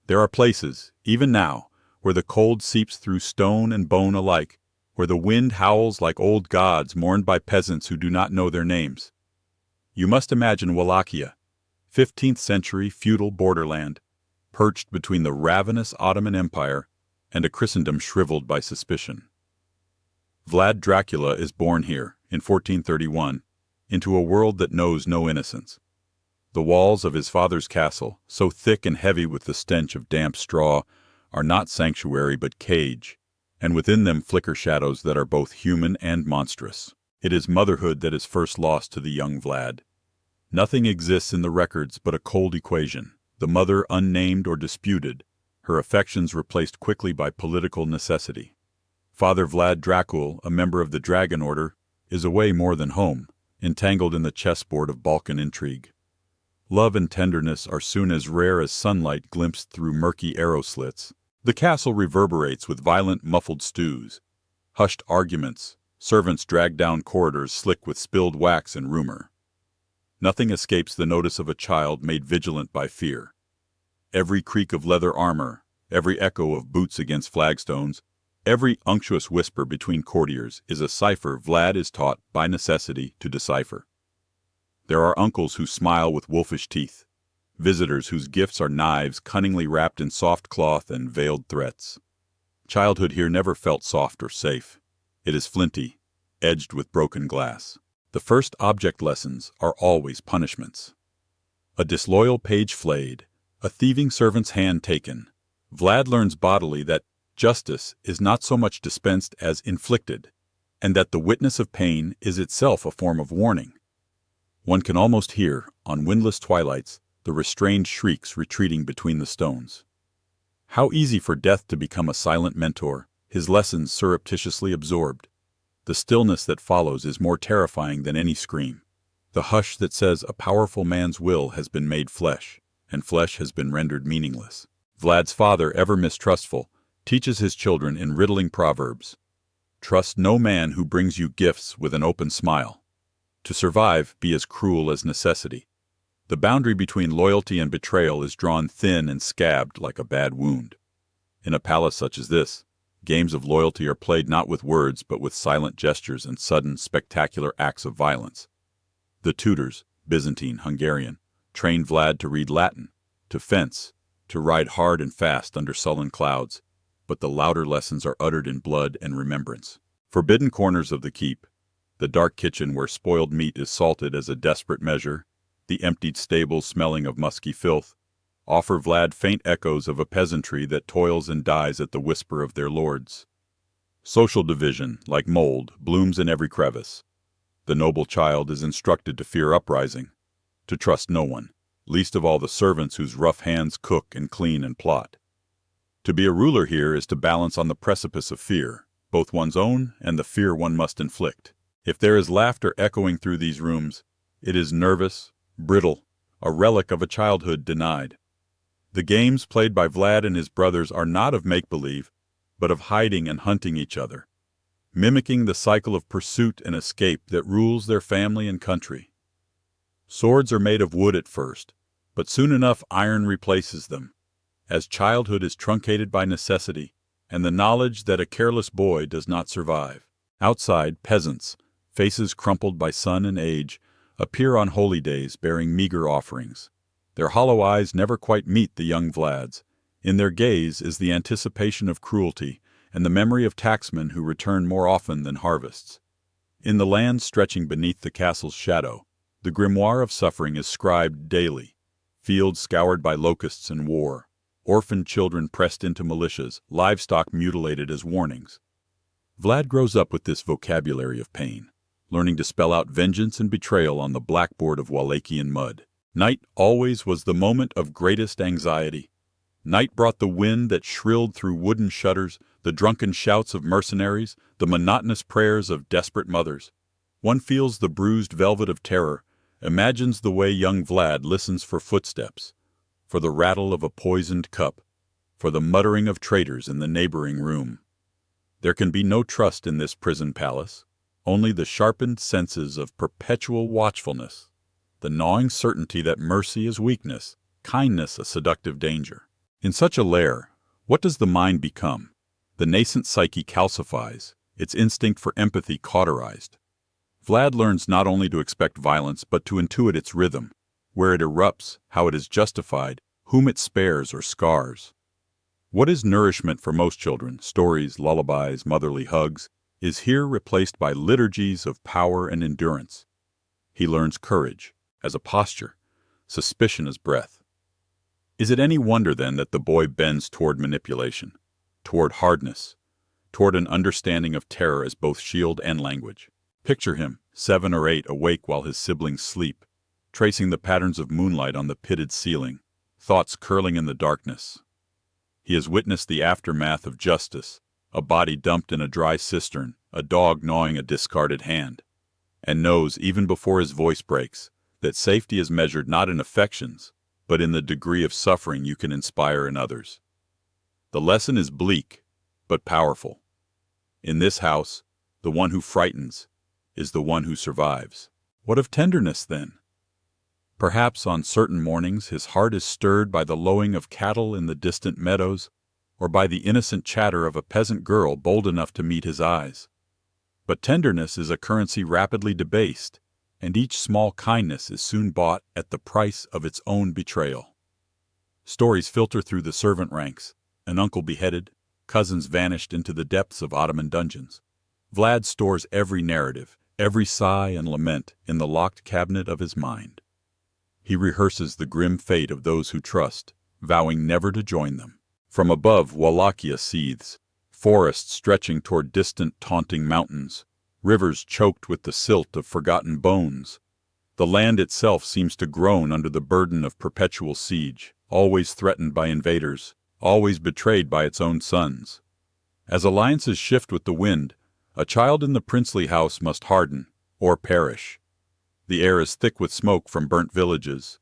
There are places, even now, where the cold seeps through stone and bone alike, where the wind howls like old gods mourned by peasants who do not know their names. You must imagine Wallachia, 15th century feudal borderland, perched between the ravenous Ottoman Empire and a Christendom shriveled by suspicion. Vlad Dracula is born here, in 1431, into a world that knows no innocence. The walls of his father's castle, so thick and heavy with the stench of damp straw, are not sanctuary but cage, and within them flicker shadows that are both human and monstrous. It is motherhood that is first lost to the young Vlad. Nothing exists in the records but a cold equation, the mother unnamed or disputed, her affections replaced quickly by political necessity. Father Vlad Dracul, a member of the Dragon Order, is away more than home, entangled in the chessboard of Balkan intrigue. Love and tenderness are soon as rare as sunlight glimpsed through murky arrow slits. The castle reverberates with violent muffled stews, hushed arguments, servants drag down corridors slick with spilled wax and rumor. Nothing escapes the notice of a child made vigilant by fear. Every creak of leather armor, every echo of boots against flagstones, every unctuous whisper between courtiers is a cipher Vlad is taught by necessity to decipher. There are uncles who smile with wolfish teeth, visitors whose gifts are knives cunningly wrapped in soft cloth and veiled threats. Childhood here never felt soft or safe. It is flinty, edged with broken glass. The first object lessons are always punishments. A disloyal page flayed, a thieving servant's hand taken. Vlad learns bodily that justice is not so much dispensed as inflicted, and that the witness of pain is itself a form of warning. One can almost hear, on windless twilights, the restrained shrieks retreating between the stones. How easy for death to become a silent mentor, his lessons surreptitiously absorbed. The stillness that follows is more terrifying than any scream. The hush that says a powerful man's will has been made flesh, and flesh has been rendered meaningless. Vlad's father, ever mistrustful, teaches his children in riddling proverbs. Trust no man who brings you gifts with an open smile. To survive, be as cruel as necessity. The boundary between loyalty and betrayal is drawn thin and scabbed like a bad wound. In a palace such as this, games of loyalty are played not with words but with silent gestures and sudden, spectacular acts of violence. The tutors, Byzantine, Hungarian, trained Vlad to read Latin, to fence, to ride hard and fast under sullen clouds, but the louder lessons are uttered in blood and remembrance. Forbidden corners of the keep, the dark kitchen where spoiled meat is salted as a desperate measure, the emptied stables smelling of musky filth, offer Vlad faint echoes of a peasantry that toils and dies at the whisper of their lords. Social division, like mold, blooms in every crevice. The noble child is instructed to fear uprising, to trust no one, least of all the servants whose rough hands cook and clean and plot. To be a ruler here is to balance on the precipice of fear, both one's own and the fear one must inflict. If there is laughter echoing through these rooms, it is nervous, brittle, a relic of a childhood denied. The games played by Vlad and his brothers are not of make-believe, but of hiding and hunting each other, mimicking the cycle of pursuit and escape that rules their family and country. Swords are made of wood at first, but soon enough iron replaces them, as childhood is truncated by necessity and the knowledge that a careless boy does not survive. Outside, peasants, faces crumpled by sun and age, appear on holy days bearing meager offerings. Their hollow eyes never quite meet the young Vlad's. In their gaze is the anticipation of cruelty and the memory of tacksmen who return more often than harvests. In the land stretching beneath the castle's shadow, the grimoire of suffering is scribed daily, fields scoured by locusts and war, orphaned children pressed into militias, livestock mutilated as warnings. Vlad grows up with this vocabulary of pain, learning to spell out vengeance and betrayal on the blackboard of Wallachian mud. Night always was the moment of greatest anxiety. Night brought the wind that shrilled through wooden shutters, the drunken shouts of mercenaries, the monotonous prayers of desperate mothers. One feels the bruised velvet of terror, imagines the way young Vlad listens for footsteps, for the rattle of a poisoned cup, for the muttering of traitors in the neighboring room. There can be no trust in this prison palace, only the sharpened senses of perpetual watchfulness, the gnawing certainty that mercy is weakness, kindness a seductive danger. In such a lair, what does the mind become? The nascent psyche calcifies, its instinct for empathy cauterized. Vlad learns not only to expect violence but to intuit its rhythm, where it erupts, how it is justified, whom it spares or scars. What is nourishment for most children, stories, lullabies, motherly hugs, is here replaced by liturgies of power and endurance. He learns courage as a posture, suspicion as breath. Is it any wonder then that the boy bends toward manipulation, toward hardness, toward an understanding of terror as both shield and language? Picture him, 7 or 8, awake while his siblings sleep, tracing the patterns of moonlight on the pitted ceiling, thoughts curling in the darkness. He has witnessed the aftermath of justice, a body dumped in a dry cistern, a dog gnawing a discarded hand, and knows, even before his voice breaks, that safety is measured not in affections, but in the degree of suffering you can inspire in others. The lesson is bleak, but powerful. In this house, the one who frightens is the one who survives. What of tenderness, then? Perhaps on certain mornings his heart is stirred by the lowing of cattle in the distant meadows, or by the innocent chatter of a peasant girl bold enough to meet his eyes. But tenderness is a currency rapidly debased, and each small kindness is soon bought at the price of its own betrayal. Stories filter through the servant ranks, an uncle beheaded, cousins vanished into the depths of Ottoman dungeons. Vlad stores every narrative, every sigh and lament in the locked cabinet of his mind. He rehearses the grim fate of those who trust, vowing never to join them. From above, Wallachia seethes, forests stretching toward distant, taunting mountains, rivers choked with the silt of forgotten bones. The land itself seems to groan under the burden of perpetual siege, always threatened by invaders, always betrayed by its own sons. As alliances shift with the wind, a child in the princely house must harden, or perish. The air is thick with smoke from burnt villages.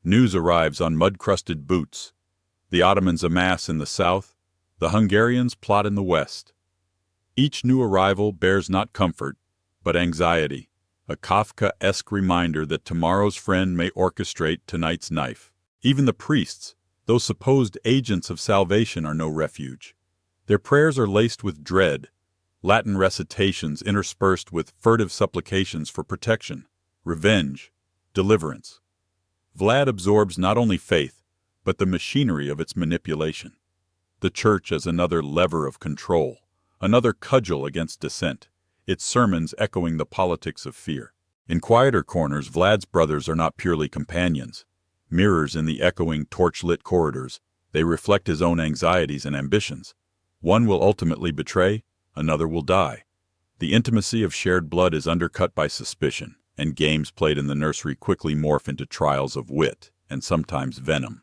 News arrives on mud-crusted boots. The Ottomans amass in the south, the Hungarians plot in the west. Each new arrival bears not comfort, but anxiety, a Kafkaesque reminder that tomorrow's friend may orchestrate tonight's knife. Even the priests, though supposed agents of salvation, are no refuge. Their prayers are laced with dread, Latin recitations interspersed with furtive supplications for protection, revenge, deliverance. Vlad absorbs not only faith, but the machinery of its manipulation. The church as another lever of control, another cudgel against dissent, its sermons echoing the politics of fear. In quieter corners, Vlad's brothers are not purely companions. Mirrors in the echoing, torch-lit corridors, they reflect his own anxieties and ambitions. One will ultimately betray, another will die. The intimacy of shared blood is undercut by suspicion, and games played in the nursery quickly morph into trials of wit and sometimes venom.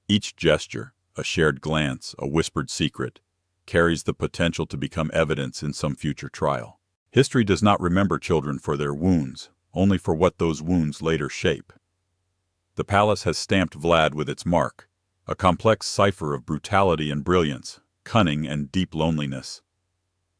Each gesture, a shared glance, a whispered secret, carries the potential to become evidence in some future trial. History does not remember children for their wounds, only for what those wounds later shape. The palace has stamped Vlad with its mark, a complex cipher of brutality and brilliance, cunning and deep loneliness.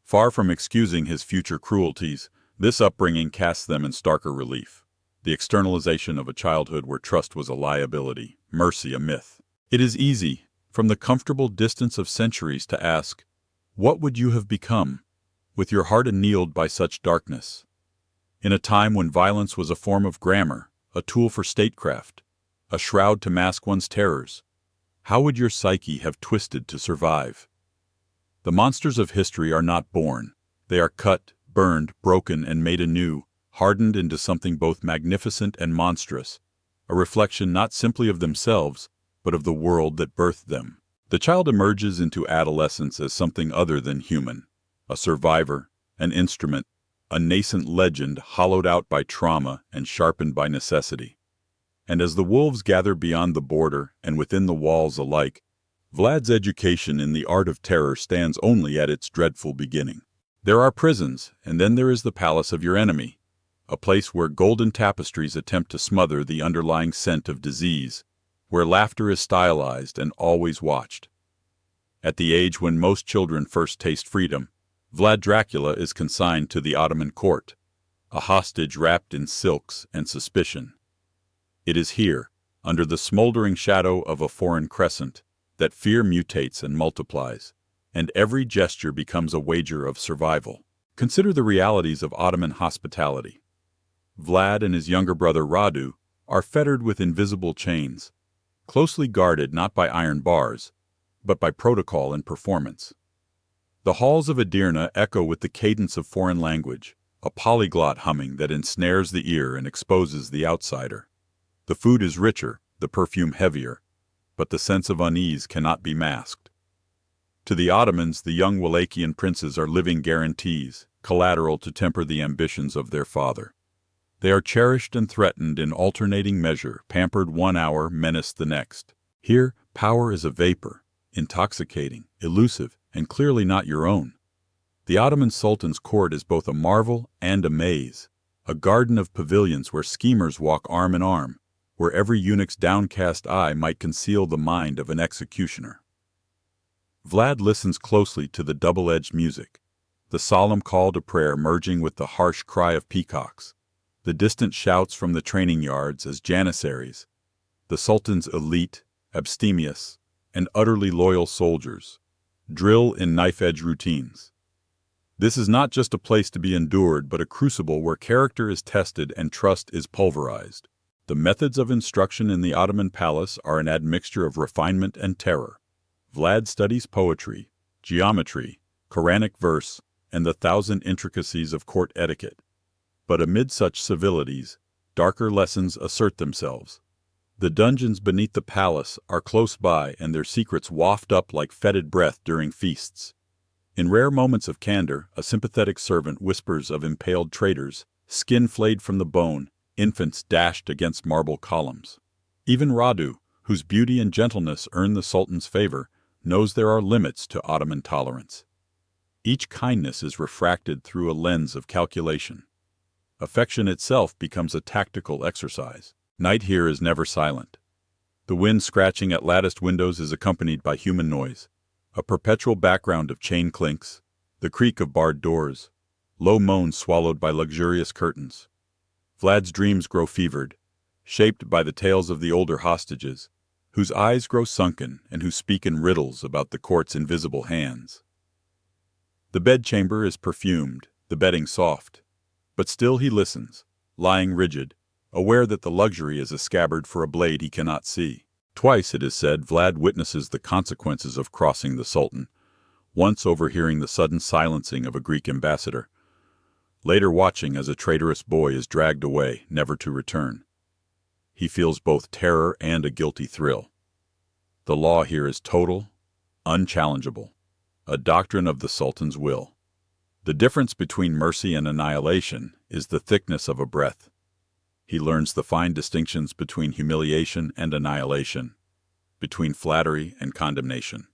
Far from excusing his future cruelties, this upbringing casts them in starker relief. The externalization of a childhood where trust was a liability, mercy a myth. It is easy, from the comfortable distance of centuries, to ask, what would you have become, with your heart annealed by such darkness? In a time when violence was a form of grammar, a tool for statecraft, a shroud to mask one's terrors, how would your psyche have twisted to survive? The monsters of history are not born. They are cut, burned, broken, and made anew, hardened into something both magnificent and monstrous, a reflection not simply of themselves, but of the world that birthed them. The child emerges into adolescence as something other than human, a survivor, an instrument, a nascent legend hollowed out by trauma and sharpened by necessity. And as the wolves gather beyond the border and within the walls alike, Vlad's education in the art of terror stands only at its dreadful beginning. There are prisons, and then there is the palace of your enemy, a place where golden tapestries attempt to smother the underlying scent of disease, where laughter is stylized and always watched. At the age when most children first taste freedom, Vlad Dracula is consigned to the Ottoman court, a hostage wrapped in silks and suspicion. It is here, under the smoldering shadow of a foreign crescent, that fear mutates and multiplies, and every gesture becomes a wager of survival. Consider the realities of Ottoman hospitality. Vlad and his younger brother Radu are fettered with invisible chains, closely guarded not by iron bars, but by protocol and performance. The halls of Edirne echo with the cadence of foreign language, a polyglot humming that ensnares the ear and exposes the outsider. The food is richer, the perfume heavier, but the sense of unease cannot be masked. To the Ottomans, the young Wallachian princes are living guarantees, collateral to temper the ambitions of their father. They are cherished and threatened in alternating measure, pampered one hour, menaced the next. Here, power is a vapor, intoxicating, elusive, and clearly not your own. The Ottoman Sultan's court is both a marvel and a maze, a garden of pavilions where schemers walk arm in arm, where every eunuch's downcast eye might conceal the mind of an executioner. Vlad listens closely to the double-edged music, the solemn call to prayer merging with the harsh cry of peacocks, the distant shouts from the training yards as janissaries, the Sultan's elite, abstemious, and utterly loyal soldiers, drill in knife-edge routines. This is not just a place to be endured, but a crucible where character is tested and trust is pulverized. The methods of instruction in the Ottoman palace are an admixture of refinement and terror. Vlad studies poetry, geometry, Quranic verse, and the thousand intricacies of court etiquette. But amid such civilities, darker lessons assert themselves. The dungeons beneath the palace are close by, and their secrets waft up like fetid breath during feasts. In rare moments of candor, a sympathetic servant whispers of impaled traitors, skin flayed from the bone, infants dashed against marble columns. Even Radu, whose beauty and gentleness earn the Sultan's favor, knows there are limits to Ottoman tolerance. Each kindness is refracted through a lens of calculation. Affection itself becomes a tactical exercise. Night here is never silent. The wind scratching at latticed windows is accompanied by human noise, a perpetual background of chain clinks, the creak of barred doors, low moans swallowed by luxurious curtains. Vlad's dreams grow fevered, shaped by the tales of the older hostages, whose eyes grow sunken and who speak in riddles about the court's invisible hands. The bedchamber is perfumed, the bedding soft, but still he listens, lying rigid, aware that the luxury is a scabbard for a blade he cannot see. Twice, it is said, Vlad witnesses the consequences of crossing the Sultan, once overhearing the sudden silencing of a Greek ambassador, later watching as a traitorous boy is dragged away, never to return. He feels both terror and a guilty thrill. The law here is total, unchallengeable, a doctrine of the Sultan's will. The difference between mercy and annihilation is the thickness of a breath. He learns the fine distinctions between humiliation and annihilation, between flattery and condemnation.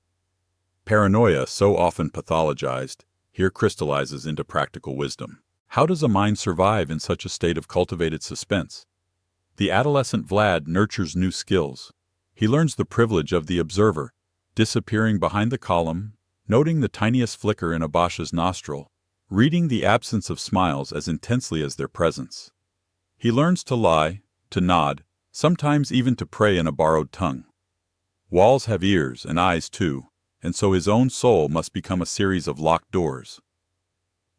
Paranoia, so often pathologized, here crystallizes into practical wisdom. How does a mind survive in such a state of cultivated suspense? The adolescent Vlad nurtures new skills. He learns the privilege of the observer, disappearing behind the column, noting the tiniest flicker in a Basha's nostril, reading the absence of smiles as intensely as their presence. He learns to lie, to nod, sometimes even to pray in a borrowed tongue. Walls have ears and eyes too, and so his own soul must become a series of locked doors.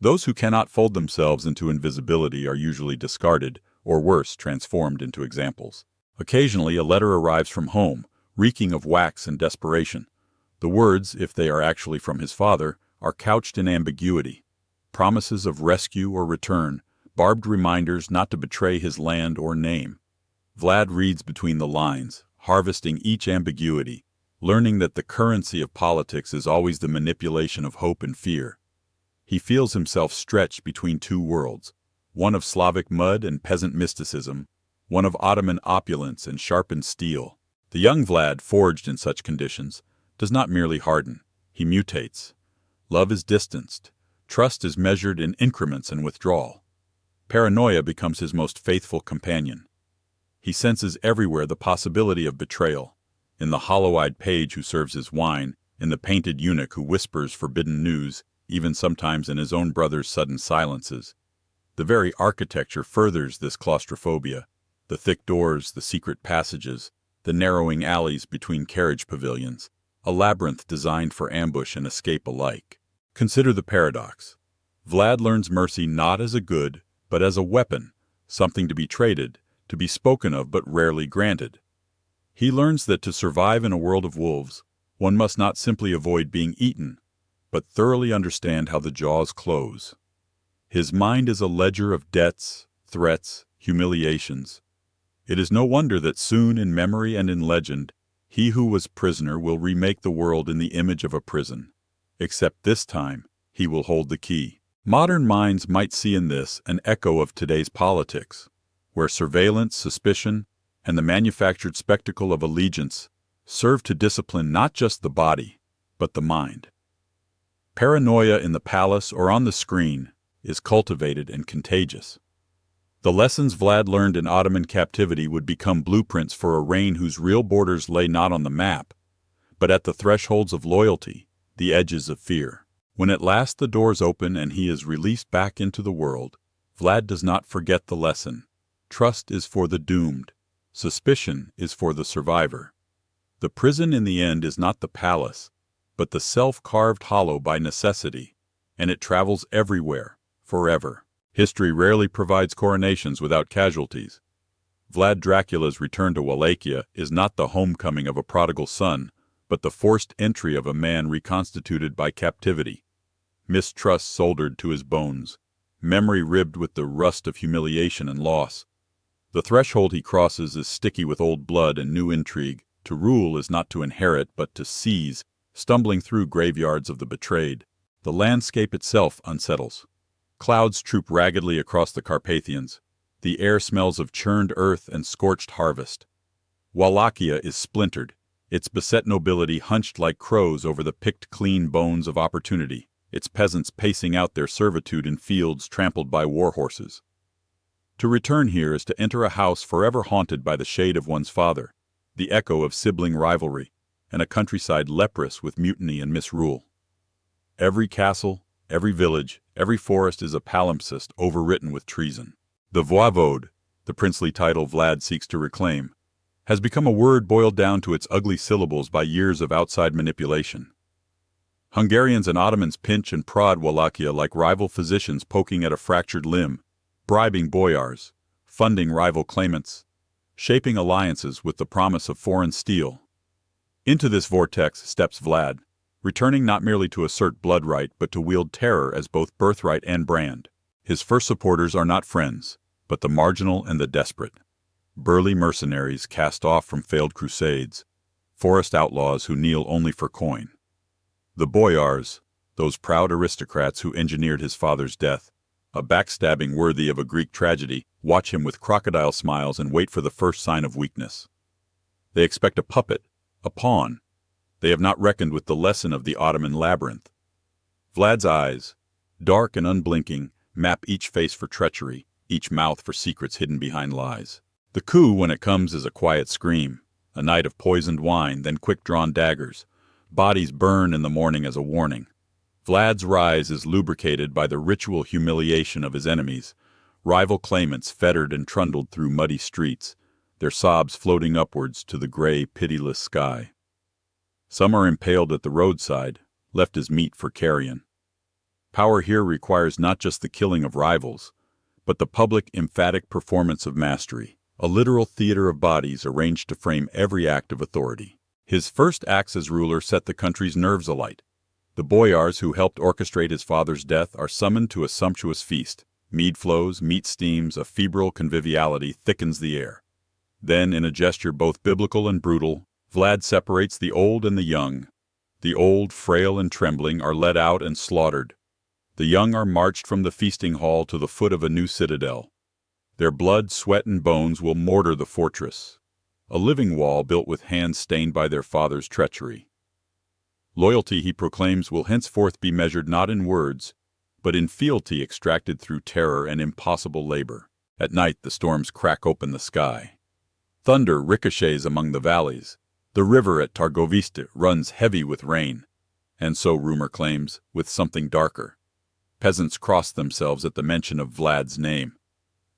Those who cannot fold themselves into invisibility are usually discarded, or worse, transformed into examples. Occasionally a letter arrives from home, reeking of wax and desperation. The words, if they are actually from his father, are couched in ambiguity. Promises of rescue or return, barbed reminders not to betray his land or name. Vlad reads between the lines, harvesting each ambiguity, learning that the currency of politics is always the manipulation of hope and fear. He feels himself stretched between two worlds, one of Slavic mud and peasant mysticism, one of Ottoman opulence and sharpened steel. The young Vlad, forged in such conditions, does not merely harden, he mutates. Love is distanced. Trust is measured in increments and withdrawal. Paranoia becomes his most faithful companion. He senses everywhere the possibility of betrayal, in the hollow-eyed page who serves his wine, in the painted eunuch who whispers forbidden news, even sometimes in his own brother's sudden silences. The very architecture furthers this claustrophobia, the thick doors, the secret passages, the narrowing alleys between carriage pavilions. a labyrinth designed for ambush and escape alike. Consider the paradox. Vlad learns mercy not as a good, but as a weapon, something to be traded, to be spoken of but rarely granted. He learns that to survive in a world of wolves, one must not simply avoid being eaten, but thoroughly understand how the jaws close. His mind is a ledger of debts, threats, humiliations. It is no wonder that soon in memory and in legend, he who was prisoner will remake the world in the image of a prison. Except this time, he will hold the key. Modern minds might see in this an echo of today's politics, where surveillance, suspicion, and the manufactured spectacle of allegiance serve to discipline not just the body, but the mind. Paranoia in the palace or on the screen is cultivated and contagious. The lessons Vlad learned in Ottoman captivity would become blueprints for a reign whose real borders lay not on the map, but at the thresholds of loyalty, the edges of fear. When at last the doors open and he is released back into the world, Vlad does not forget the lesson. Trust is for the doomed. Suspicion is for the survivor. The prison in the end is not the palace, but the self-carved hollow by necessity, and it travels everywhere, forever. History rarely provides coronations without casualties. Vlad Dracula's return to Wallachia is not the homecoming of a prodigal son, but the forced entry of a man reconstituted by captivity. Mistrust soldered to his bones, memory ribbed with the rust of humiliation and loss. The threshold he crosses is sticky with old blood and new intrigue. To rule is not to inherit, but to seize, stumbling through graveyards of the betrayed. The landscape itself unsettles. Clouds troop raggedly across the Carpathians. The air smells of churned earth and scorched harvest. Wallachia is splintered, its beset nobility hunched like crows over the picked clean bones of opportunity, its peasants pacing out their servitude in fields trampled by war horses. To return here is to enter a house forever haunted by the shade of one's father, the echo of sibling rivalry, and a countryside leprous with mutiny and misrule. Every castle, every village, every forest is a palimpsest overwritten with treason. The voivode, the princely title Vlad seeks to reclaim, has become a word boiled down to its ugly syllables by years of outside manipulation. Hungarians and Ottomans pinch and prod Wallachia like rival physicians poking at a fractured limb, bribing boyars, funding rival claimants, shaping alliances with the promise of foreign steel. Into this vortex steps Vlad, returning not merely to assert blood right but to wield terror as both birthright and brand. His first supporters are not friends, but the marginal and the desperate. Burly mercenaries cast off from failed crusades, forest outlaws who kneel only for coin. The boyars, those proud aristocrats who engineered his father's death, a backstabbing worthy of a Greek tragedy, watch him with crocodile smiles and wait for the first sign of weakness. They expect a puppet, a pawn. They have not reckoned with the lesson of the Ottoman labyrinth. Vlad's eyes, dark and unblinking, map each face for treachery, each mouth for secrets hidden behind lies. The coup, when it comes, is a quiet scream, a night of poisoned wine, then quick-drawn daggers. Bodies burn in the morning as a warning. Vlad's rise is lubricated by the ritual humiliation of his enemies, rival claimants fettered and trundled through muddy streets, their sobs floating upwards to the gray, pitiless sky. Some are impaled at the roadside, left as meat for carrion. Power here requires not just the killing of rivals, but the public, emphatic performance of mastery, a literal theater of bodies arranged to frame every act of authority. His first acts as ruler set the country's nerves alight. The boyars who helped orchestrate his father's death are summoned to a sumptuous feast. Mead flows, meat steams, a febrile conviviality thickens the air. Then, in a gesture both biblical and brutal, Vlad separates the old and the young. The old, frail and trembling, are led out and slaughtered. The young are marched from the feasting hall to the foot of a new citadel. Their blood, sweat, and bones will mortar the fortress, a living wall built with hands stained by their father's treachery. Loyalty, he proclaims, will henceforth be measured not in words, but in fealty extracted through terror and impossible labor. At night the storms crack open the sky. Thunder ricochets among the valleys. The river at Targoviste runs heavy with rain, and so, rumor claims, with something darker. Peasants cross themselves at the mention of Vlad's name.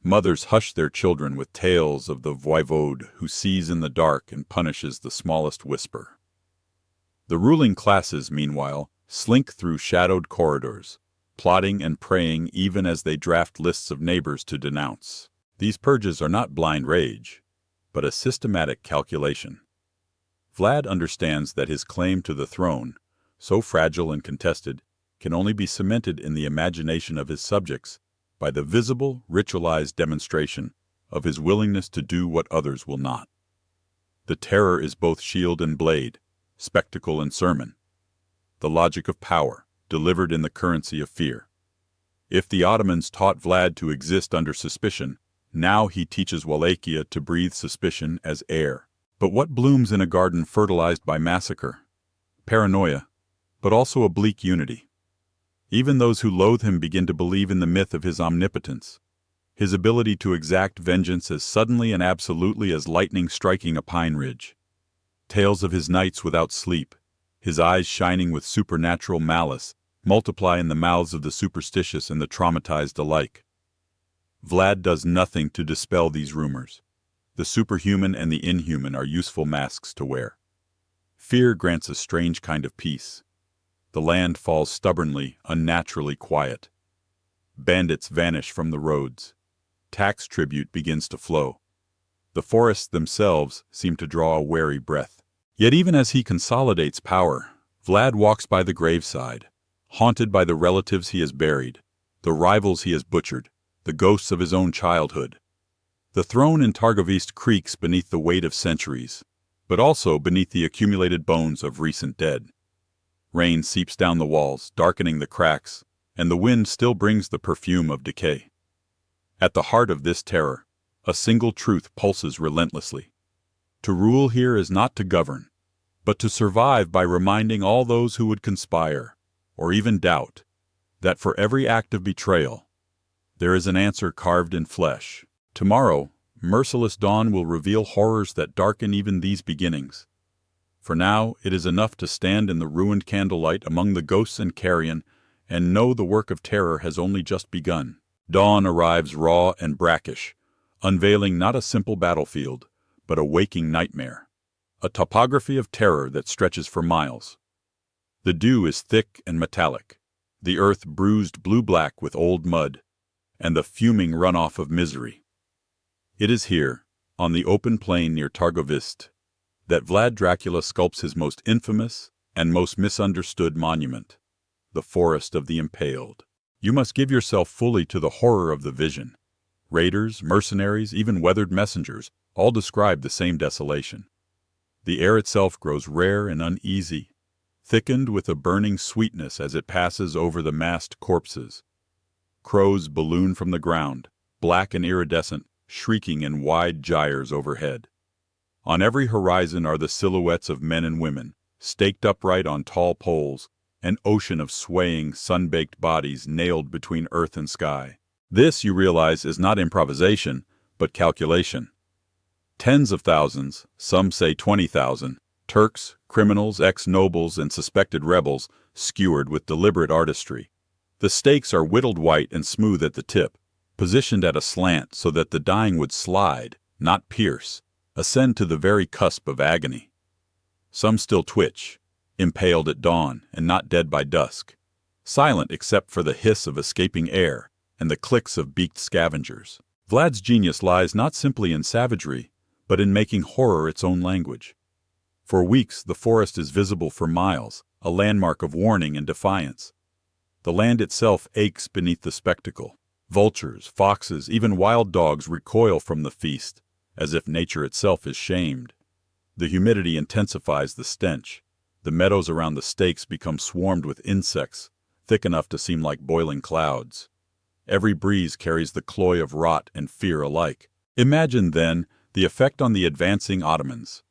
Mothers hush their children with tales of the voivode who sees in the dark and punishes the smallest whisper. The ruling classes, meanwhile, slink through shadowed corridors, plotting and praying even as they draft lists of neighbors to denounce. These purges are not blind rage, but a systematic calculation. Vlad understands that his claim to the throne, so fragile and contested, can only be cemented in the imagination of his subjects by the visible, ritualized demonstration of his willingness to do what others will not. The terror is both shield and blade, spectacle and sermon. The logic of power, delivered in the currency of fear. If the Ottomans taught Vlad to exist under suspicion, now he teaches Wallachia to breathe suspicion as air. But what blooms in a garden fertilized by massacre? Paranoia, but also a bleak unity. Even those who loathe him begin to believe in the myth of his omnipotence, his ability to exact vengeance as suddenly and absolutely as lightning striking a pine ridge. Tales of his nights without sleep, his eyes shining with supernatural malice, multiply in the mouths of the superstitious and the traumatized alike. Vlad does nothing to dispel these rumors. The superhuman and the inhuman are useful masks to wear. Fear grants a strange kind of peace. The land falls stubbornly, unnaturally quiet. Bandits vanish from the roads. Tax tribute begins to flow. The forests themselves seem to draw a wary breath. Yet even as he consolidates power, Vlad walks by the graveside, haunted by the relatives he has buried, the rivals he has butchered, the ghosts of his own childhood. The throne in Targovist creaks beneath the weight of centuries, but also beneath the accumulated bones of recent dead. Rain seeps down the walls, darkening the cracks, and the wind still brings the perfume of decay. At the heart of this terror, a single truth pulses relentlessly. To rule here is not to govern, but to survive by reminding all those who would conspire, or even doubt, that for every act of betrayal, there is an answer carved in flesh. Tomorrow, merciless dawn will reveal horrors that darken even these beginnings. For now, it is enough to stand in the ruined candlelight among the ghosts and carrion and know the work of terror has only just begun. Dawn arrives raw and brackish, unveiling not a simple battlefield, but a waking nightmare, a topography of terror that stretches for miles. The dew is thick and metallic, the earth bruised blue-black with old mud, and the fuming runoff of misery. It is here, on the open plain near Targovist, that Vlad Dracula sculpts his most infamous and most misunderstood monument, the Forest of the Impaled. You must give yourself fully to the horror of the vision. Raiders, mercenaries, even weathered messengers, all describe the same desolation. The air itself grows rare and uneasy, thickened with a burning sweetness as it passes over the massed corpses. Crows balloon from the ground, black and iridescent, shrieking in wide gyres overhead. On every horizon are the silhouettes of men and women, staked upright on tall poles, an ocean of swaying, sun-baked bodies nailed between earth and sky. This, you realize, is not improvisation, but calculation. Tens of thousands, some say 20,000, Turks, criminals, ex-nobles, and suspected rebels, skewered with deliberate artistry. The stakes are whittled white and smooth at the tip, positioned at a slant so that the dying would slide, not pierce, ascend to the very cusp of agony. Some still twitch, impaled at dawn and not dead by dusk, silent except for the hiss of escaping air and the clicks of beaked scavengers. Vlad's genius lies not simply in savagery, but in making horror its own language. For weeks the forest is visible for miles, a landmark of warning and defiance. The land itself aches beneath the spectacle. Vultures, foxes, even wild dogs recoil from the feast, as if nature itself is shamed. The humidity intensifies the stench. The meadows around the stakes become swarmed with insects, thick enough to seem like boiling clouds. Every breeze carries the cloy of rot and fear alike. Imagine, then, the effect on the advancing Ottomans.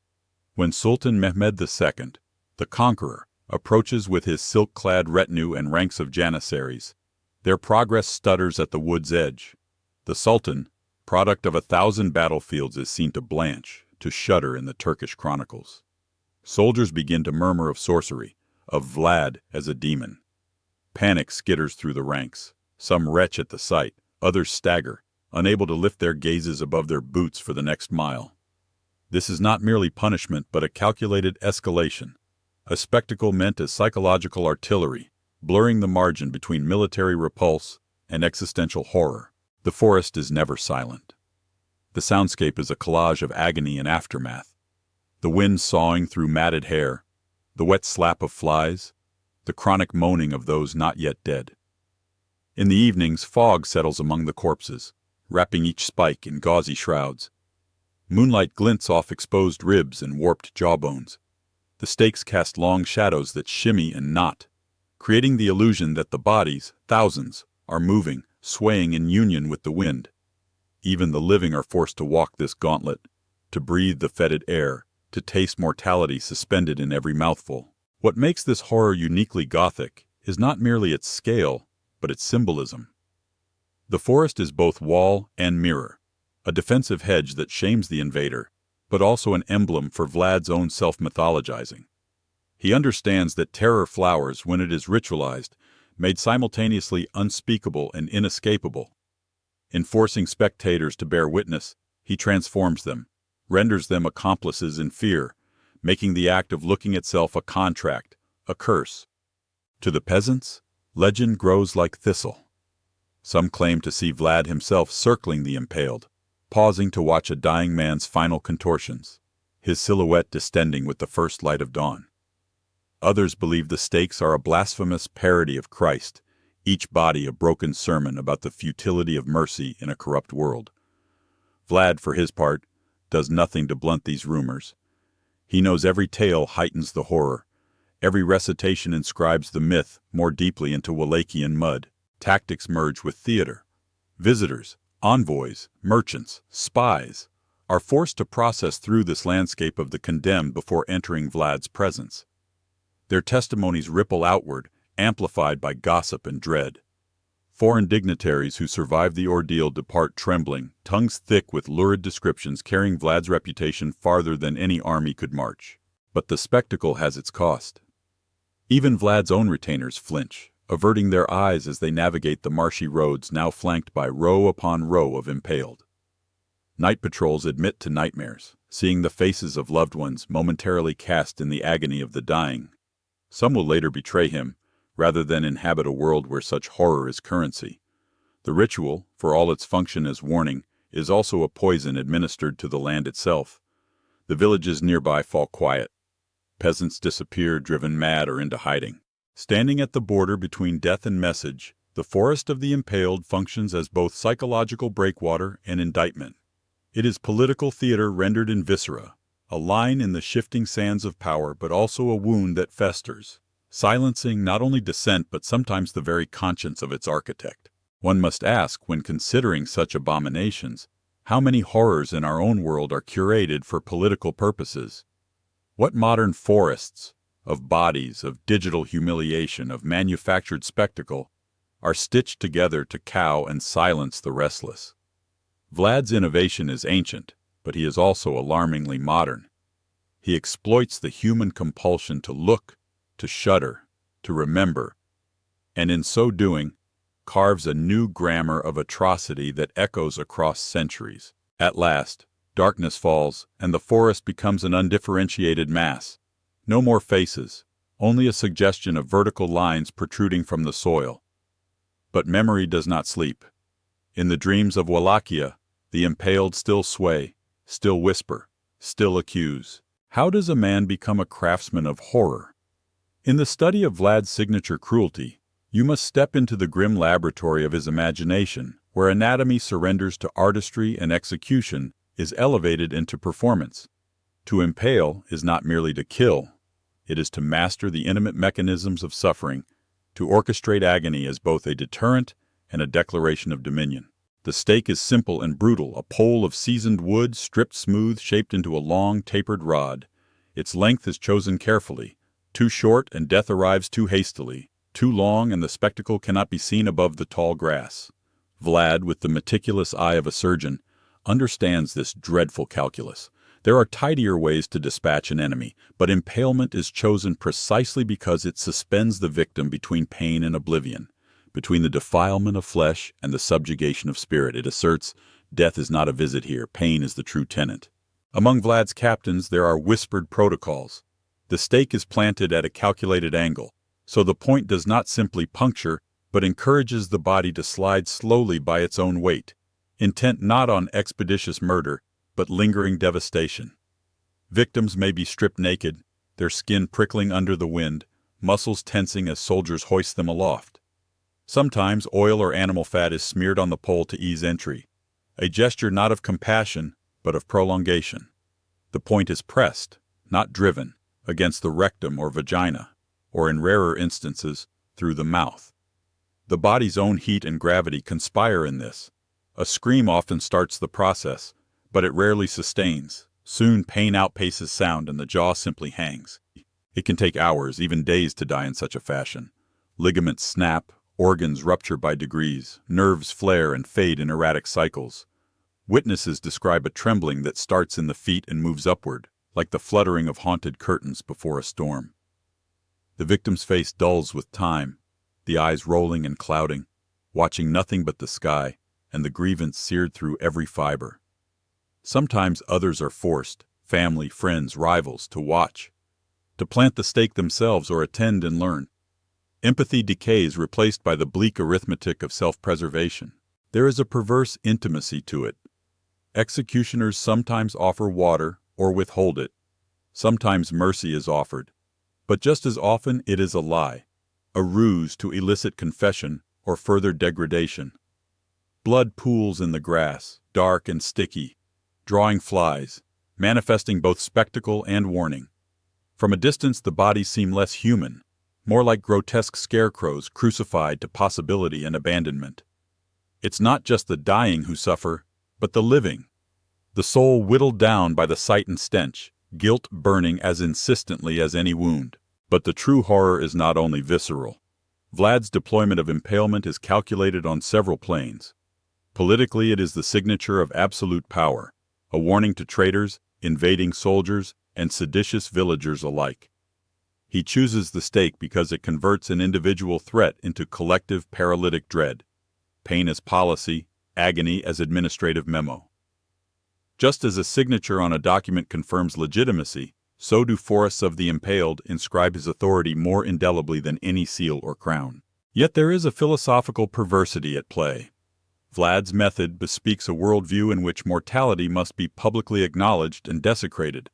When Sultan Mehmed II, the conqueror, approaches with his silk-clad retinue and ranks of janissaries, their progress stutters at the wood's edge. The Sultan, product of 1,000 battlefields, is seen to blanch, to shudder in the Turkish chronicles. Soldiers begin to murmur of sorcery, of Vlad as a demon. Panic skitters through the ranks. Some retch at the sight, others stagger, unable to lift their gazes above their boots for the next mile. This is not merely punishment, but a calculated escalation. a spectacle meant as psychological artillery, blurring the margin between military repulse and existential horror. The forest is never silent. The soundscape is a collage of agony and aftermath. The wind sawing through matted hair, the wet slap of flies, the chronic moaning of those not yet dead. In the evenings, fog settles among the corpses, wrapping each spike in gauzy shrouds. Moonlight glints off exposed ribs and warped jawbones. The stakes cast long shadows that shimmy and knot, creating the illusion that the bodies, thousands, are moving, swaying in union with the wind. Even the living are forced to walk this gauntlet, to breathe the fetid air, to taste mortality suspended in every mouthful. What makes this horror uniquely Gothic is not merely its scale, but its symbolism. The forest is both wall and mirror, a defensive hedge that shames the invader, but also an emblem for Vlad's own self-mythologizing. He understands that terror flowers when it is ritualized, made simultaneously unspeakable and inescapable. In forcing spectators to bear witness, he transforms them, renders them accomplices in fear, making the act of looking itself a contract, a curse. To the peasants, legend grows like thistle. Some claim to see Vlad himself circling the impaled, pausing to watch a dying man's final contortions, his silhouette distending with the first light of dawn. Others believe the stakes are a blasphemous parody of Christ, each body a broken sermon about the futility of mercy in a corrupt world. Vlad, for his part, does nothing to blunt these rumors. He knows every tale heightens the horror. Every recitation inscribes the myth more deeply into Wallachian mud. Tactics merge with theater. Visitors, envoys, merchants, spies are forced to process through this landscape of the condemned before entering Vlad's presence. Their testimonies ripple outward, amplified by gossip and dread. Foreign dignitaries who survive the ordeal depart trembling, tongues thick with lurid descriptions carrying Vlad's reputation farther than any army could march. But the spectacle has its cost. Even Vlad's own retainers flinch, averting their eyes as they navigate the marshy roads now flanked by row upon row of impaled. Night patrols admit to nightmares, seeing the faces of loved ones momentarily cast in the agony of the dying. Some will later betray him, rather than inhabit a world where such horror is currency. The ritual, for all its function as warning, is also a poison administered to the land itself. The villages nearby fall quiet. Peasants disappear, driven mad or into hiding. Standing at the border between death and message, the forest of the impaled functions as both psychological breakwater and indictment. It is political theater rendered in viscera, a line in the shifting sands of power, but also a wound that festers, silencing not only dissent but sometimes the very conscience of its architect. One must ask, when considering such abominations, how many horrors in our own world are curated for political purposes? What modern forests, of bodies, of digital humiliation, of manufactured spectacle, are stitched together to cow and silence the restless? Vlad's innovation is ancient, but he is also alarmingly modern. He exploits the human compulsion to look, to shudder, to remember, and in so doing, carves a new grammar of atrocity that echoes across centuries. At last, darkness falls, and the forest becomes an undifferentiated mass. No more faces, only a suggestion of vertical lines protruding from the soil. But memory does not sleep. In the dreams of Wallachia, the impaled still sway, still whisper, still accuse. How does a man become a craftsman of horror? In the study of Vlad's signature cruelty, you must step into the grim laboratory of his imagination, where anatomy surrenders to artistry and execution is elevated into performance. To impale is not merely to kill, it is to master the intimate mechanisms of suffering, to orchestrate agony as both a deterrent and a declaration of dominion. The stake is simple and brutal, a pole of seasoned wood stripped smooth, shaped into a long, tapered rod. Its length is chosen carefully. Too short and death arrives too hastily. Too long and the spectacle cannot be seen above the tall grass. Vlad, with the meticulous eye of a surgeon, understands this dreadful calculus. There are tidier ways to dispatch an enemy, but impalement is chosen precisely because it suspends the victim between pain and oblivion, between the defilement of flesh and the subjugation of spirit. It asserts, death is not a visit here, pain is the true tenant. Among Vlad's captains there are whispered protocols. The stake is planted at a calculated angle, so the point does not simply puncture, but encourages the body to slide slowly by its own weight, intent not on expeditious murder, but lingering devastation. Victims may be stripped naked, their skin prickling under the wind, muscles tensing as soldiers hoist them aloft. Sometimes oil or animal fat is smeared on the pole to ease entry, a gesture not of compassion, but of prolongation. The point is pressed, not driven, against the rectum or vagina, or in rarer instances, through the mouth. The body's own heat and gravity conspire in this. A scream often starts the process, but it rarely sustains. Soon pain outpaces sound and the jaw simply hangs. It can take hours, even days, to die in such a fashion. Ligaments snap, organs rupture by degrees, nerves flare and fade in erratic cycles. Witnesses describe a trembling that starts in the feet and moves upward, like the fluttering of haunted curtains before a storm. The victim's face dulls with time, the eyes rolling and clouding, watching nothing but the sky, and the grievance seared through every fiber. Sometimes others are forced, family, friends, rivals, to watch, to plant the stake themselves or attend and learn. Empathy decays, replaced by the bleak arithmetic of self-preservation. There is a perverse intimacy to it. Executioners sometimes offer water or withhold it. Sometimes mercy is offered. But just as often it is a lie, a ruse to elicit confession or further degradation. Blood pools in the grass, dark and sticky, drawing flies, manifesting both spectacle and warning. From a distance the bodies seem less human, more like grotesque scarecrows crucified to possibility and abandonment. It's not just the dying who suffer, but the living. The soul whittled down by the sight and stench, guilt burning as insistently as any wound. But the true horror is not only visceral. Vlad's deployment of impalement is calculated on several planes. Politically, it is the signature of absolute power, a warning to traitors, invading soldiers, and seditious villagers alike. He chooses the stake because it converts an individual threat into collective paralytic dread, pain as policy, agony as administrative memo. Just as a signature on a document confirms legitimacy, so do forests of the impaled inscribe his authority more indelibly than any seal or crown. Yet there is a philosophical perversity at play. Vlad's method bespeaks a worldview in which mortality must be publicly acknowledged and desecrated.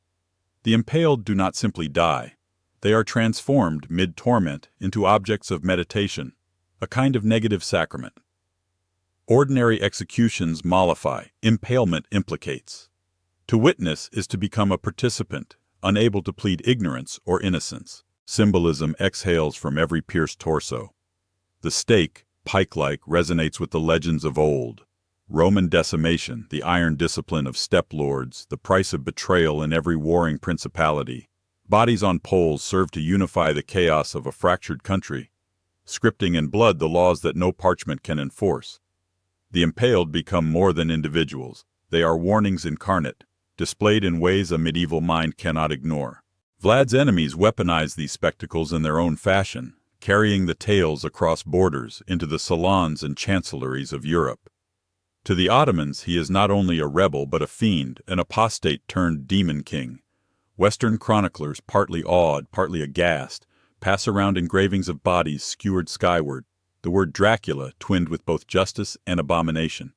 The impaled do not simply die. They are transformed mid-torment into objects of meditation, a kind of negative sacrament. Ordinary executions mollify, impalement implicates. To witness is to become a participant, unable to plead ignorance or innocence. Symbolism exhales from every pierced torso. The stake, pike-like, resonates with the legends of old. Roman decimation, the iron discipline of steppe lords, the price of betrayal in every warring principality. Bodies on poles serve to unify the chaos of a fractured country, scripting in blood the laws that no parchment can enforce. The impaled become more than individuals. They are warnings incarnate, displayed in ways a medieval mind cannot ignore. Vlad's enemies weaponize these spectacles in their own fashion, carrying the tales across borders into the salons and chancelleries of Europe. To the Ottomans he is not only a rebel but a fiend, an apostate turned demon king. Western chroniclers, partly awed, partly aghast, pass around engravings of bodies skewered skyward, the word Dracula twinned with both justice and abomination.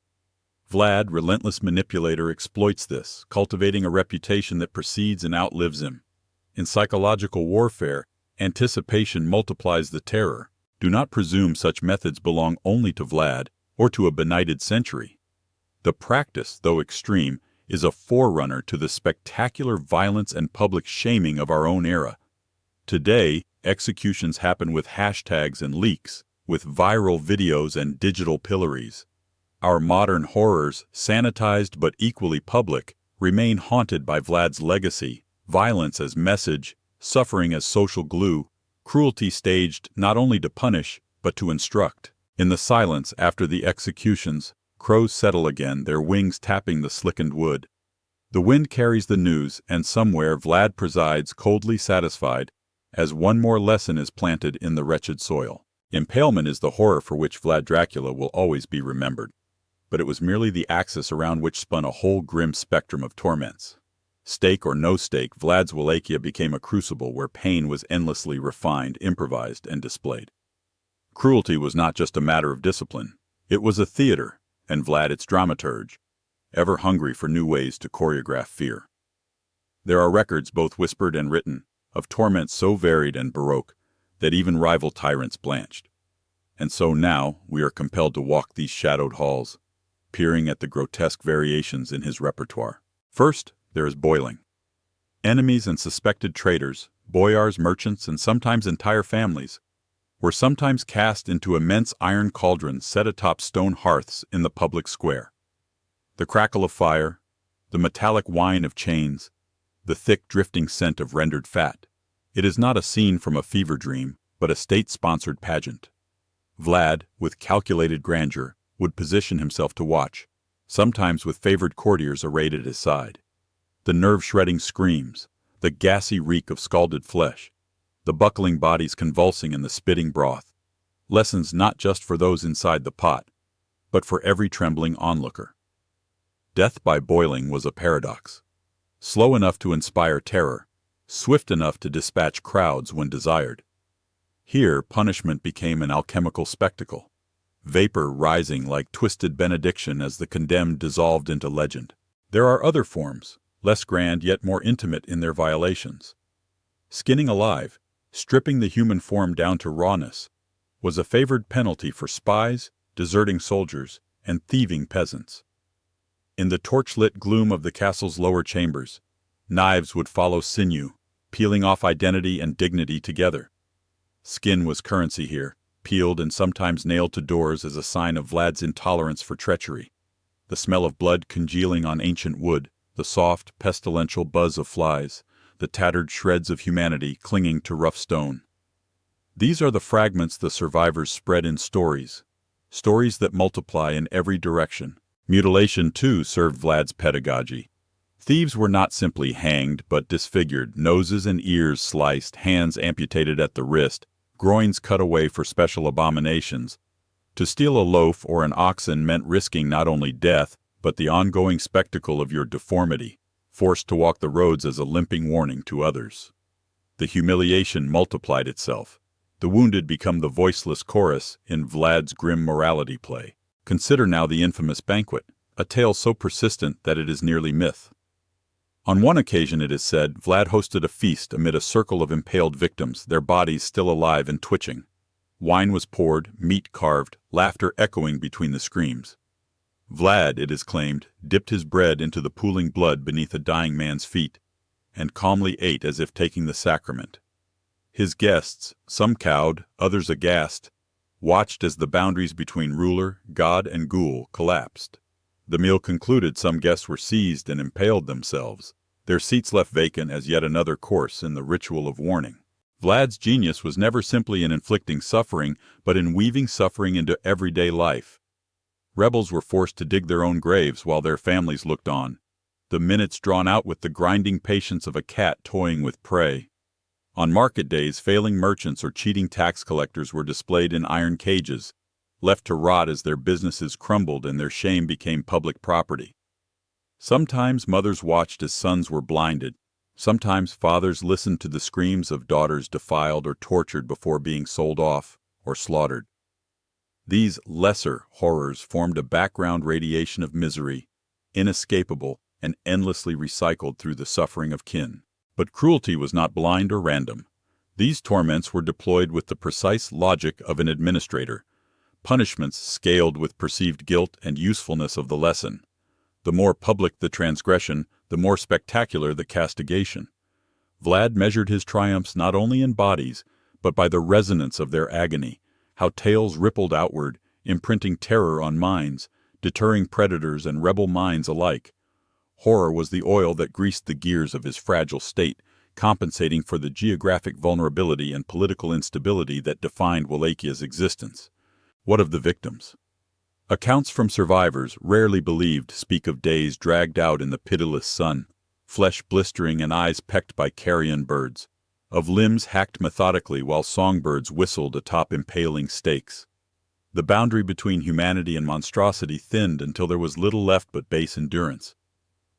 Vlad, relentless manipulator, exploits this, cultivating a reputation that precedes and outlives him. In psychological warfare, anticipation multiplies the terror. Do not presume such methods belong only to Vlad or to a benighted century. The practice, though extreme, is a forerunner to the spectacular violence and public shaming of our own era. Today, executions happen with hashtags and leaks, with viral videos and digital pillories. Our modern horrors, sanitized but equally public, remain haunted by Vlad's legacy, violence as message, suffering as social glue, cruelty staged not only to punish, but to instruct. In the silence after the executions, crows settle again, their wings tapping the slickened wood. The wind carries the news, and somewhere Vlad presides coldly satisfied, as one more lesson is planted in the wretched soil. Impalement is the horror for which Vlad Dracula will always be remembered. But it was merely the axis around which spun a whole grim spectrum of torments. Stake or no stake, Vlad's Wallachia became a crucible where pain was endlessly refined, improvised, and displayed. Cruelty was not just a matter of discipline. It was a theater, and Vlad its dramaturge, ever hungry for new ways to choreograph fear. There are records, both whispered and written, of torments so varied and baroque that even rival tyrants blanched. And so now we are compelled to walk these shadowed halls, peering at the grotesque variations in his repertoire. First, there is boiling. Enemies and suspected traitors, boyars, merchants, and sometimes entire families, were sometimes cast into immense iron cauldrons set atop stone hearths in the public square. The crackle of fire, the metallic whine of chains, the thick drifting scent of rendered fat. It is not a scene from a fever dream, but a state-sponsored pageant. Vlad, with calculated grandeur, would position himself to watch, sometimes with favored courtiers arrayed at his side. The nerve-shredding screams, the gassy reek of scalded flesh, the buckling bodies convulsing in the spitting broth. Lessons not just for those inside the pot, but for every trembling onlooker. Death by boiling was a paradox. Slow enough to inspire terror, swift enough to dispatch crowds when desired. Here, punishment became an alchemical spectacle, vapor rising like twisted benediction as the condemned dissolved into legend. There are other forms, less grand yet more intimate in their violations. Skinning alive, stripping the human form down to rawness, was a favored penalty for spies, deserting soldiers, and thieving peasants. In the torchlit gloom of the castle's lower chambers, knives would follow sinew, peeling off identity and dignity together. Skin was currency here, peeled and sometimes nailed to doors as a sign of Vlad's intolerance for treachery. The smell of blood congealing on ancient wood, the soft, pestilential buzz of flies, the tattered shreds of humanity clinging to rough stone. These are the fragments the survivors spread in stories, stories that multiply in every direction. Mutilation, too, served Vlad's pedagogy. Thieves were not simply hanged, but disfigured, noses and ears sliced, hands amputated at the wrist, groins cut away for special abominations. To steal a loaf or an oxen meant risking not only death, but the ongoing spectacle of your deformity, forced to walk the roads as a limping warning to others. The humiliation multiplied itself. The wounded become the voiceless chorus in Vlad's grim morality play. Consider now the infamous banquet, a tale so persistent that it is nearly myth. On one occasion, it is said, Vlad hosted a feast amid a circle of impaled victims, their bodies still alive and twitching. Wine was poured, meat carved, laughter echoing between the screams. Vlad, it is claimed, dipped his bread into the pooling blood beneath a dying man's feet, and calmly ate as if taking the sacrament. His guests, some cowed, others aghast, watched as the boundaries between ruler, god, and ghoul collapsed. The meal concluded, some guests were seized and impaled themselves, their seats left vacant as yet another course in the ritual of warning. Vlad's genius was never simply in inflicting suffering, but in weaving suffering into everyday life. Rebels were forced to dig their own graves while their families looked on, the minutes drawn out with the grinding patience of a cat toying with prey. On market days, failing merchants or cheating tax collectors were displayed in iron cages, left to rot as their businesses crumbled and their shame became public property. Sometimes mothers watched as sons were blinded. Sometimes fathers listened to the screams of daughters defiled or tortured before being sold off or slaughtered. These lesser horrors formed a background radiation of misery, inescapable and endlessly recycled through the suffering of kin. But cruelty was not blind or random. These torments were deployed with the precise logic of an administrator, punishments scaled with perceived guilt and usefulness of the lesson. The more public the transgression, the more spectacular the castigation. Vlad measured his triumphs not only in bodies, but by the resonance of their agony, how tales rippled outward, imprinting terror on minds, deterring predators and rebel minds alike. Horror was the oil that greased the gears of his fragile state, compensating for the geographic vulnerability and political instability that defined Wallachia's existence. What of the victims? Accounts from survivors, rarely believed, speak of days dragged out in the pitiless sun, flesh blistering and eyes pecked by carrion birds, of limbs hacked methodically while songbirds whistled atop impaling stakes. The boundary between humanity and monstrosity thinned until there was little left but base endurance.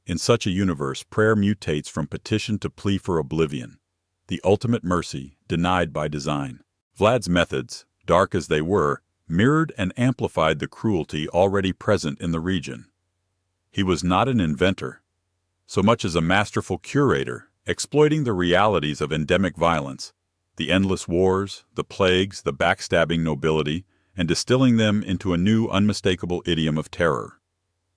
In such a universe, prayer mutates from petition to plea for oblivion, the ultimate mercy denied by design. Vlad's methods, dark as they were, mirrored and amplified the cruelty already present in the region. He was not an inventor, so much as a masterful curator, exploiting the realities of endemic violence, the endless wars, the plagues, the backstabbing nobility, and distilling them into a new unmistakable idiom of terror.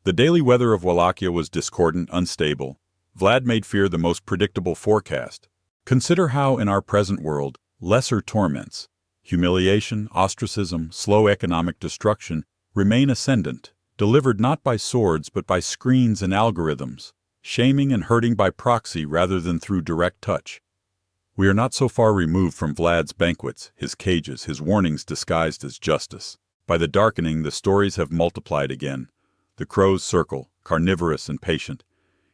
The daily weather of Wallachia was discordant, unstable. Vlad made fear the most predictable forecast. Consider how, in our present world, lesser torments, humiliation, ostracism, slow economic destruction, remain ascendant, delivered not by swords but by screens and algorithms, shaming and hurting by proxy rather than through direct touch. We are not so far removed from Vlad's banquets, his cages, his warnings disguised as justice. By the darkening, the stories have multiplied again. The crows circle, carnivorous and patient.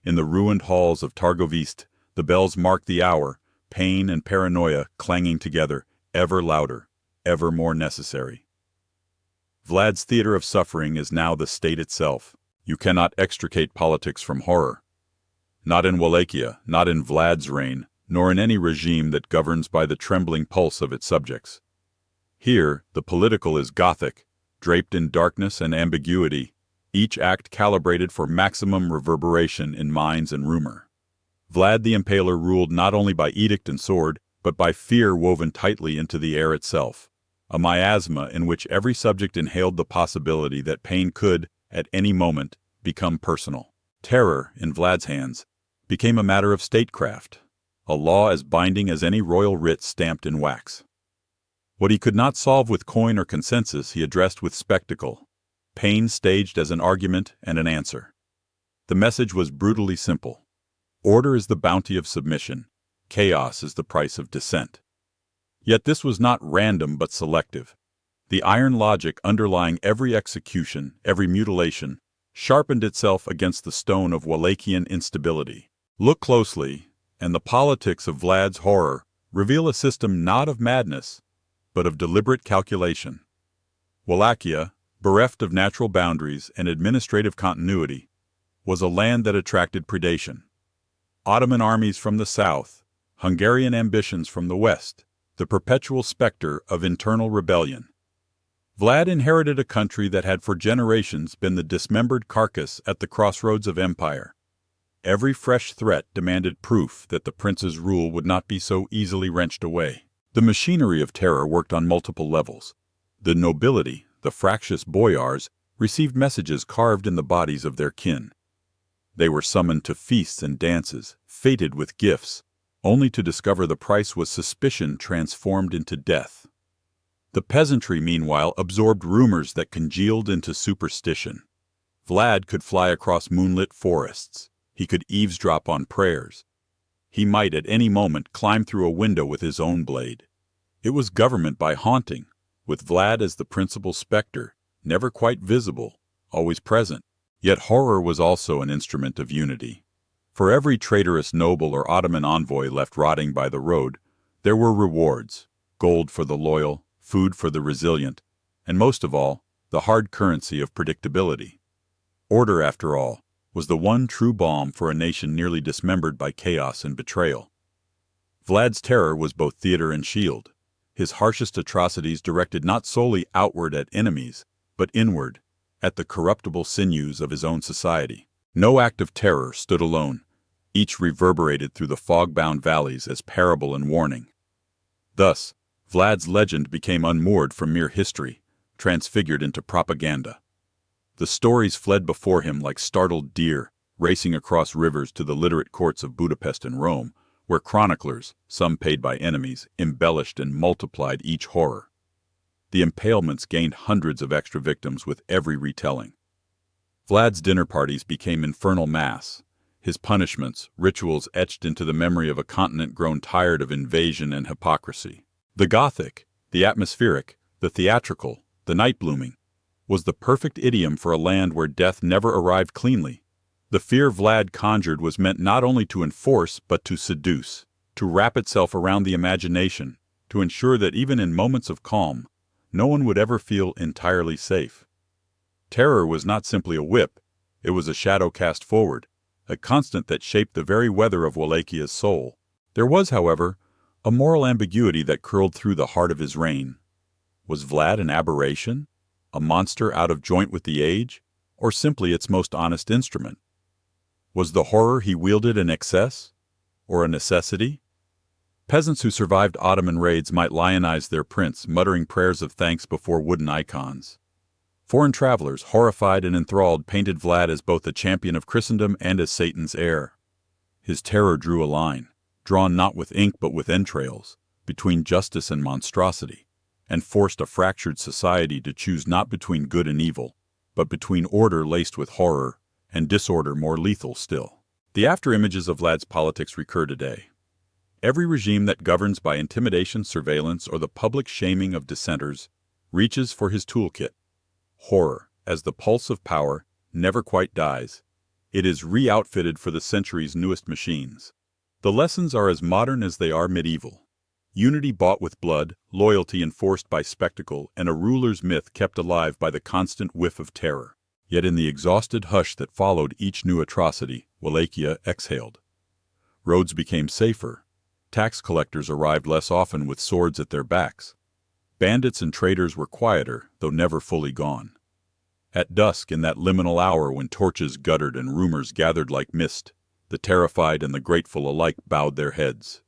In the ruined halls of Targovist, the bells mark the hour, pain and paranoia clanging together, ever louder, ever more necessary. Vlad's theater of suffering is now the state itself. You cannot extricate politics from horror. Not in Wallachia, not in Vlad's reign, nor in any regime that governs by the trembling pulse of its subjects. Here, the political is Gothic, draped in darkness and ambiguity, each act calibrated for maximum reverberation in minds and rumor. Vlad the Impaler ruled not only by edict and sword, but by fear woven tightly into the air itself, a miasma in which every subject inhaled the possibility that pain could, at any moment, become personal. Terror, in Vlad's hands, became a matter of statecraft, a law as binding as any royal writ stamped in wax. What he could not solve with coin or consensus he addressed with spectacle, pain staged as an argument and an answer. The message was brutally simple. Order is the bounty of submission. Chaos is the price of dissent. Yet this was not random but selective. The iron logic underlying every execution, every mutilation, sharpened itself against the stone of Wallachian instability. Look closely, and the politics of Vlad's horror reveal a system not of madness, but of deliberate calculation. Wallachia, bereft of natural boundaries and administrative continuity, was a land that attracted predation. Ottoman armies from the south, Hungarian ambitions from the west, the perpetual specter of internal rebellion. Vlad inherited a country that had for generations been the dismembered carcass at the crossroads of empire. Every fresh threat demanded proof that the prince's rule would not be so easily wrenched away. The machinery of terror worked on multiple levels. The nobility, the fractious boyars, received messages carved in the bodies of their kin. They were summoned to feasts and dances, fated with gifts, only to discover the price was suspicion transformed into death. The peasantry, meanwhile, absorbed rumors that congealed into superstition. Vlad could fly across moonlit forests. He could eavesdrop on prayers. He might at any moment climb through a window with his own blade. It was government by haunting, with Vlad as the principal specter, never quite visible, always present. Yet horror was also an instrument of unity. For every traitorous noble or Ottoman envoy left rotting by the road, there were rewards, gold for the loyal, food for the resilient, and most of all, the hard currency of predictability. Order, after all, was the one true balm for a nation nearly dismembered by chaos and betrayal. Vlad's terror was both theater and shield, his harshest atrocities directed not solely outward at enemies, but inward, at the corruptible sinews of his own society. No act of terror stood alone. Each reverberated through the fog-bound valleys as parable and warning. Thus, Vlad's legend became unmoored from mere history, transfigured into propaganda. The stories fled before him like startled deer, racing across rivers to the literate courts of Budapest and Rome, where chroniclers, some paid by enemies, embellished and multiplied each horror. The impalements gained hundreds of extra victims with every retelling. Vlad's dinner parties became infernal mass, his punishments, rituals etched into the memory of a continent grown tired of invasion and hypocrisy. The Gothic, the atmospheric, the theatrical, the night-blooming, was the perfect idiom for a land where death never arrived cleanly. The fear Vlad conjured was meant not only to enforce but to seduce, to wrap itself around the imagination, to ensure that even in moments of calm, no one would ever feel entirely safe. Terror was not simply a whip, it was a shadow cast forward, a constant that shaped the very weather of Walachia's soul. There was, however, a moral ambiguity that curled through the heart of his reign. Was Vlad an aberration, a monster out of joint with the age, or simply its most honest instrument? Was the horror he wielded an excess, or a necessity? Peasants who survived Ottoman raids might lionize their prince, muttering prayers of thanks before wooden icons. Foreign travelers, horrified and enthralled, painted Vlad as both a champion of Christendom and as Satan's heir. His terror drew a line, drawn not with ink but with entrails, between justice and monstrosity, and forced a fractured society to choose not between good and evil, but between order laced with horror and disorder more lethal still. The after-images of Vlad's politics recur today. Every regime that governs by intimidation, surveillance, or the public shaming of dissenters reaches for his toolkit. Horror, as the pulse of power, never quite dies. It is re-outfitted for the century's newest machines. The lessons are as modern as they are medieval. Unity bought with blood, loyalty enforced by spectacle, and a ruler's myth kept alive by the constant whiff of terror. Yet in the exhausted hush that followed each new atrocity, Wallachia exhaled. Roads became safer. Tax collectors arrived less often with swords at their backs. Bandits and traitors were quieter, though never fully gone. At dusk, in that liminal hour when torches guttered and rumors gathered like mist, the terrified and the grateful alike bowed their heads.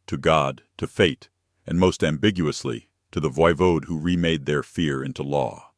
To God, to fate, and most ambiguously, to the voivode who remade their fear into law.